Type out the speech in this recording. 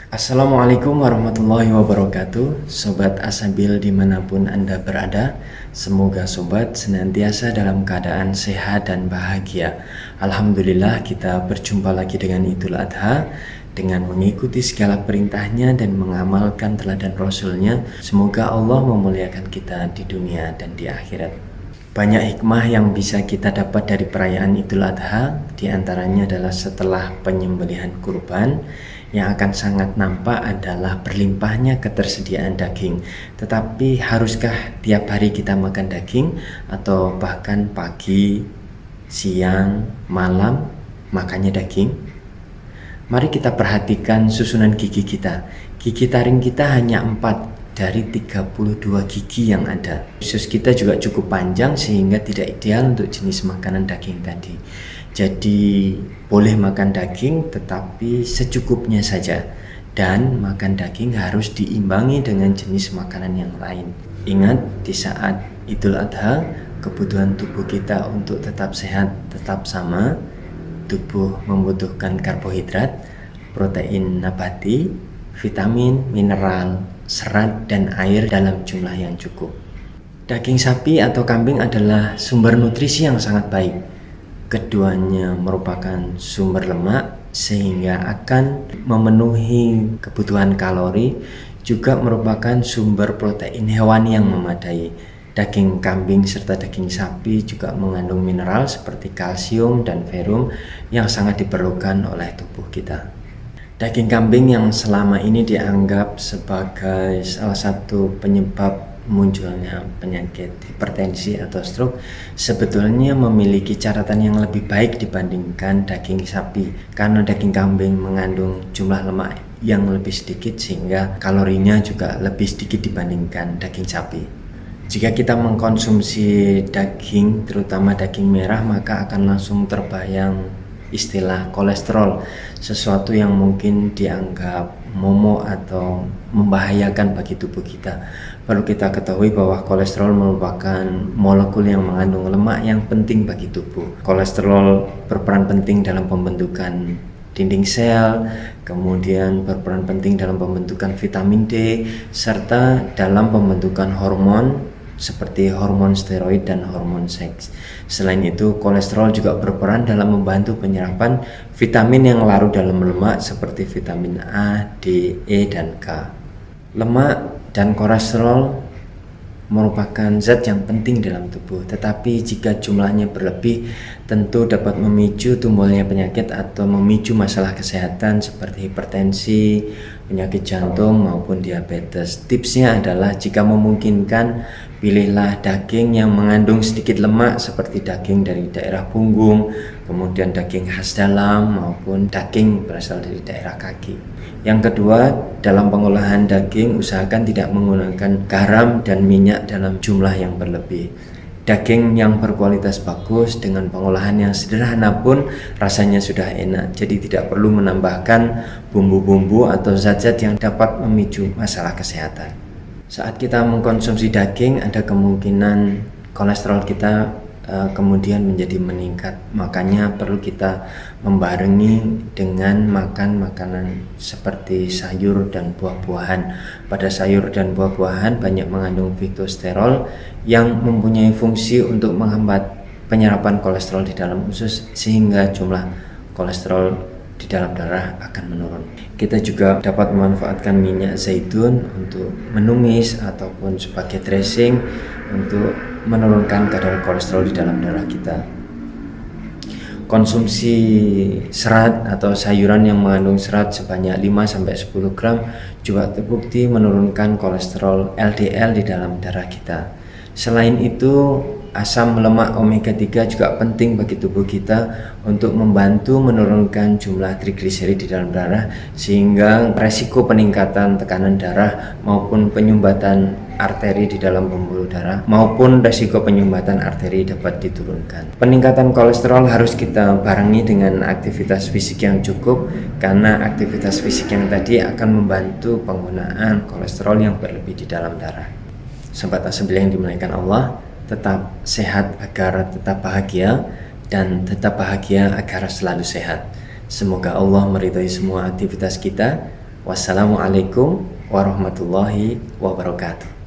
Assalamualaikum warahmatullahi wabarakatuh. Sobat Asabil dimanapun Anda berada, semoga sobat senantiasa dalam keadaan sehat dan bahagia. Alhamdulillah, kita berjumpa lagi dengan Idul Adha. Dengan mengikuti segala perintahnya dan mengamalkan teladan Rasulnya, semoga Allah memuliakan kita di dunia dan di akhirat. Banyak hikmah yang bisa kita dapat dari perayaan Idul Adha. Di antaranya adalah setelah penyembelihan kurban, yang akan sangat nampak adalah berlimpahnya ketersediaan daging. Tetapi haruskah tiap hari kita makan daging atau bahkan pagi, siang, malam makannya daging? Mari kita perhatikan susunan gigi kita. Gigi taring kita hanya 4 dari 32 gigi yang ada. Usus kita juga cukup panjang sehingga tidak ideal untuk jenis makanan daging tadi. Jadi boleh makan daging tetapi secukupnya saja, dan makan daging harus diimbangi dengan jenis makanan yang lain. Ingat, di saat Idul Adha kebutuhan tubuh kita untuk tetap sehat tetap sama. Tubuh membutuhkan karbohidrat, protein nabati, vitamin, mineral, serat, dan air dalam jumlah yang cukup. Daging sapi atau kambing adalah sumber nutrisi yang sangat baik. Keduanya merupakan sumber lemak sehingga akan memenuhi kebutuhan kalori, juga merupakan sumber protein hewani yang memadai. Daging kambing serta daging sapi juga mengandung mineral seperti kalsium dan ferrum yang sangat diperlukan oleh tubuh kita. Daging kambing yang selama ini dianggap sebagai salah satu penyebab munculnya penyakit hipertensi atau stroke, sebetulnya memiliki catatan yang lebih baik dibandingkan daging sapi, karena daging kambing mengandung jumlah lemak yang lebih sedikit sehingga kalorinya juga lebih sedikit dibandingkan daging sapi. Jika kita mengkonsumsi daging, terutama daging merah, maka akan langsung terbayang istilah kolesterol, sesuatu yang mungkin dianggap momok atau membahayakan bagi tubuh kita. Perlu kita ketahui bahwa kolesterol merupakan molekul yang mengandung lemak yang penting bagi tubuh. Kolesterol berperan penting dalam pembentukan dinding sel, kemudian berperan penting dalam pembentukan vitamin D, serta dalam pembentukan hormon seperti hormon steroid dan hormon seks. Selain itu, kolesterol juga berperan dalam membantu penyerapan vitamin yang larut dalam lemak seperti vitamin A, D, E, dan K. Lemak dan kolesterol merupakan zat yang penting dalam tubuh, tetapi jika jumlahnya berlebih tentu dapat memicu tumbuhnya penyakit atau memicu masalah kesehatan seperti hipertensi, penyakit jantung maupun diabetes. Tipsnya adalah jika memungkinkan, pilihlah daging yang mengandung sedikit lemak seperti daging dari daerah punggung, kemudian daging khas dalam maupun daging berasal dari daerah kaki. Yang kedua, dalam pengolahan daging usahakan tidak menggunakan garam dan minyak dalam jumlah yang berlebih. Daging yang berkualitas bagus dengan pengolahan yang sederhana pun rasanya sudah enak, jadi tidak perlu menambahkan bumbu-bumbu atau zat-zat yang dapat memicu masalah kesehatan. Saat kita mengkonsumsi daging, ada kemungkinan kolesterol kita kemudian menjadi meningkat. Makanya perlu kita membarengi dengan makan makanan seperti sayur dan buah-buahan. Pada sayur dan buah-buahan banyak mengandung fitosterol yang mempunyai fungsi untuk menghambat penyerapan kolesterol di dalam usus, sehingga jumlah kolesterol di dalam darah akan menurun. Kita juga dapat memanfaatkan minyak zaitun untuk menumis ataupun sebagai dressing untuk menurunkan kadar kolesterol di dalam darah kita. Konsumsi serat atau sayuran yang mengandung serat sebanyak 5-10 gram juga terbukti menurunkan kolesterol LDL di dalam darah kita. Selain itu, asam lemak omega 3 juga penting bagi tubuh kita untuk membantu menurunkan jumlah trigliserid di dalam darah, sehingga resiko peningkatan tekanan darah maupun penyumbatan arteri di dalam pembuluh darah maupun resiko penyumbatan arteri dapat diturunkan. Peningkatan kolesterol harus kita barengi dengan aktivitas fisik yang cukup, karena aktivitas fisik yang tadi akan membantu penggunaan kolesterol yang berlebih di dalam darah. Sobat Asabil yang dimuliakan Allah, tetap sehat agar tetap bahagia, dan tetap bahagia agar selalu sehat. Semoga Allah meridhai semua aktivitas kita. Wassalamualaikum warahmatullahi wabarakatuh.